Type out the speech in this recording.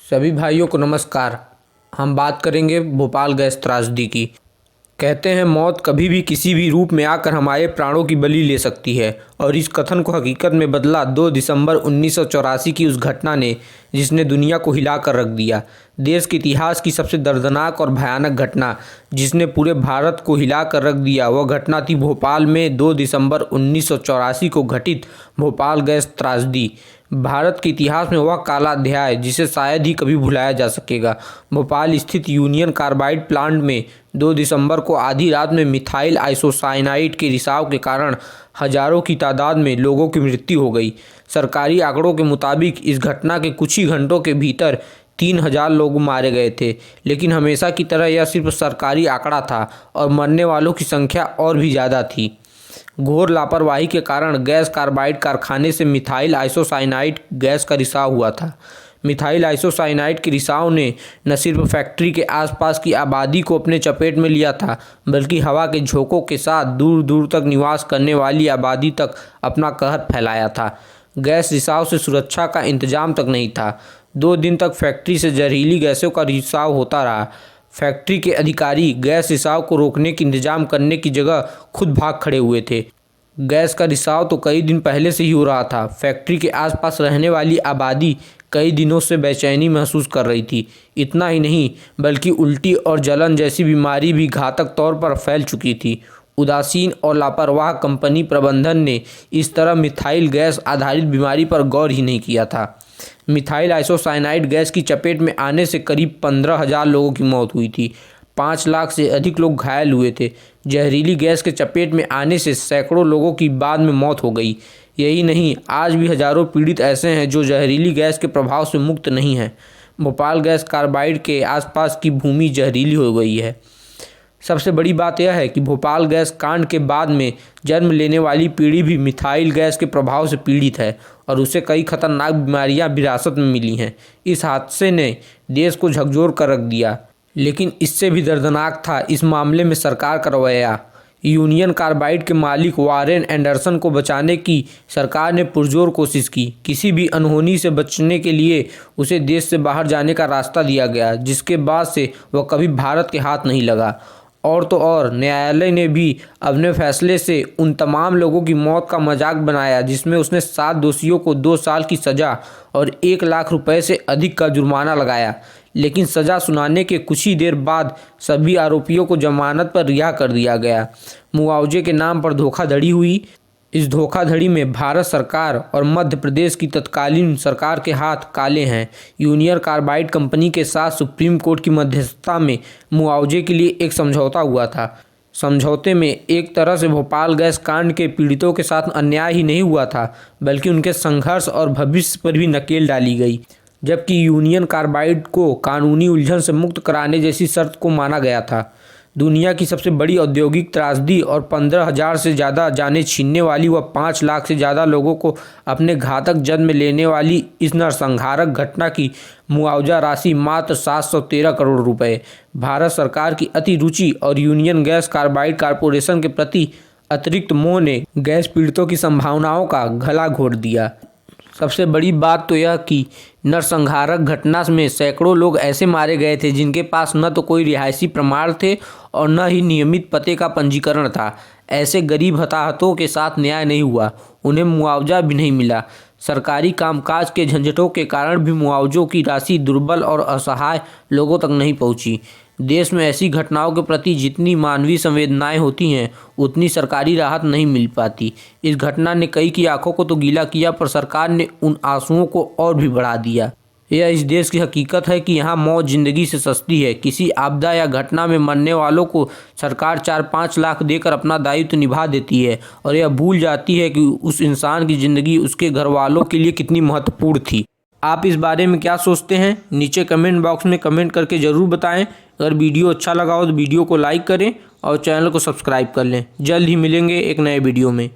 सभी भाइयों को नमस्कार। हम बात करेंगे भोपाल गैस त्रासदी की। कहते हैं मौत कभी भी किसी भी रूप में आकर हमारे प्राणों की बलि ले सकती है, और इस कथन को हकीकत में बदला 2 दिसंबर 1984 की उस घटना ने, जिसने दुनिया को हिला कर रख दिया। देश के इतिहास की सबसे दर्दनाक और भयानक घटना जिसने पूरे भारत को हिला कर रख दिया, वह घटना थी भोपाल में 2 दिसंबर 1984 को घटित भोपाल गैस त्रासदी। भारत के इतिहास में वह काला अध्याय जिसे शायद ही कभी भुलाया जा सकेगा। भोपाल स्थित यूनियन कार्बाइड प्लांट में 2 दिसंबर को आधी रात में मिथाइल आइसोसाइनाइड के रिसाव के कारण हजारों की तादाद में लोगों की मृत्यु हो गई। सरकारी आंकड़ों के मुताबिक इस घटना के कुछ ही घंटों के भीतर 3000 लोग मारे गए थे, लेकिन हमेशा की तरह यह सिर्फ सरकारी आंकड़ा था और मरने वालों की संख्या और भी ज़्यादा थी। घोर लापरवाही के कारण गैस कार्बाइड कारखाने से मिथाइल आइसोसाइनाइड गैस का रिसाव हुआ था। मिथाइल आइसोसाइनाइड के रिसाव ने न सिर्फ फैक्ट्री के आसपास की आबादी को अपने चपेट में लिया था, बल्कि हवा के झोंकों के साथ दूर दूर तक निवास करने वाली आबादी तक अपना कहर फैलाया था। गैस रिसाव से सुरक्षा का इंतजाम तक नहीं था। 2 दिन तक फैक्ट्री से जहरीली गैसों का रिसाव होता रहा। फैक्ट्री के अधिकारी गैस रिसाव को रोकने के इंतजाम करने की जगह खुद भाग खड़े हुए थे। गैस का रिसाव तो कई दिन पहले से ही हो रहा था। फैक्ट्री के आसपास रहने वाली आबादी कई दिनों से बेचैनी महसूस कर रही थी। इतना ही नहीं, बल्कि उल्टी और जलन जैसी बीमारी भी घातक तौर पर फैल चुकी थी। उदासीन और लापरवाह कंपनी प्रबंधन ने इस तरह मिथाइल गैस आधारित बीमारी पर गौर ही नहीं किया था। मिथाइल आइसोसाइनाइड गैस की चपेट में आने से करीब 15,000 लोगों की मौत हुई थी। 5 लाख से अधिक लोग घायल हुए थे। जहरीली गैस के चपेट में आने से सैकड़ों लोगों की बाद में मौत हो गई। यही नहीं, आज भी हजारों पीड़ित ऐसे हैं जो जहरीली गैस के प्रभाव से मुक्त नहीं हैं। भोपाल गैस कार्बाइड के आसपास की भूमि जहरीली हो गई है। सबसे बड़ी बात यह है कि भोपाल गैस कांड के बाद में जन्म लेने वाली पीढ़ी भी मिथाइल गैस के प्रभाव से पीड़ित है, और उसे कई खतरनाक बीमारियां विरासत में मिली हैं। इस हादसे ने देश को झकझोर कर रख दिया। लेकिन इससे भी दर्दनाक था इस मामले में सरकार का रवैया। यूनियन कार्बाइड के मालिक वारेन एंडरसन को बचाने की सरकार ने पुरजोर कोशिश की। किसी भी अनहोनी से बचने के लिए उसे देश से बाहर जाने का रास्ता दिया गया, जिसके बाद से वह कभी भारत के हाथ नहीं लगा। और तो और न्यायालय ने भी अपने फैसले से उन तमाम लोगों की मौत का मजाक बनाया जिसमें उसने 7 दोषियों को 2 साल की सज़ा और 1 लाख रुपए से अधिक का जुर्माना लगाया। लेकिन सज़ा सुनाने के कुछ ही देर बाद सभी आरोपियों को जमानत पर रिहा कर दिया गया। मुआवजे के नाम पर धोखाधड़ी हुई। इस धोखाधड़ी में भारत सरकार और मध्य प्रदेश की तत्कालीन सरकार के हाथ काले हैं। यूनियन कार्बाइड कंपनी के साथ सुप्रीम कोर्ट की मध्यस्थता में मुआवजे के लिए एक समझौता हुआ था। समझौते में एक तरह से भोपाल गैस कांड के पीड़ितों के साथ अन्याय ही नहीं हुआ था, बल्कि उनके संघर्ष और भविष्य पर भी नकेल डाली गई। जबकि यूनियन कार्बाइड को कानूनी उलझन से मुक्त कराने जैसी शर्त को माना गया था। दुनिया की सबसे बड़ी औद्योगिक त्रासदी और 15,000 से ज़्यादा जानें छीनने वाली व 5 लाख से ज़्यादा लोगों को अपने घातक जन्म लेने वाली इस नरसंहारक घटना की मुआवजा राशि मात्र 713 करोड़ रुपए। भारत सरकार की अति रुचि और यूनियन गैस कार्बाइड कॉरपोरेशन के प्रति अतिरिक्त मोह ने गैस पीड़ितों की संभावनाओं का गला घोट दिया। सबसे बड़ी बात तो यह कि नरसंहारक घटना में सैकड़ों लोग ऐसे मारे गए थे जिनके पास न तो कोई रिहायशी प्रमाण थे और न ही नियमित पते का पंजीकरण था। ऐसे गरीब हताहतों के साथ न्याय नहीं हुआ, उन्हें मुआवजा भी नहीं मिला। सरकारी कामकाज के झंझटों के कारण भी मुआवजों की राशि दुर्बल और असहाय लोगों तक नहीं पहुंची। देश में ऐसी घटनाओं के प्रति जितनी मानवीय संवेदनाएं होती हैं, उतनी सरकारी राहत नहीं मिल पाती। इस घटना ने कई की आंखों को तो गीला किया, पर सरकार ने उन आंसुओं को और भी बढ़ा दिया। यह इस देश की हकीकत है कि यहाँ मौत जिंदगी से सस्ती है। किसी आपदा या घटना में मरने वालों को सरकार 4-5 लाख देकर अपना दायित्व निभा देती है, और यह भूल जाती है कि उस इंसान की ज़िंदगी उसके घर वालों के लिए कितनी महत्वपूर्ण थी। आप इस बारे में क्या सोचते हैं? नीचे कमेंट बॉक्स में कमेंट करके ज़रूर बताएं। अगर वीडियो अच्छा लगा हो तो वीडियो को लाइक करें और चैनल को सब्सक्राइब कर लें। जल्द ही मिलेंगे एक नए वीडियो में।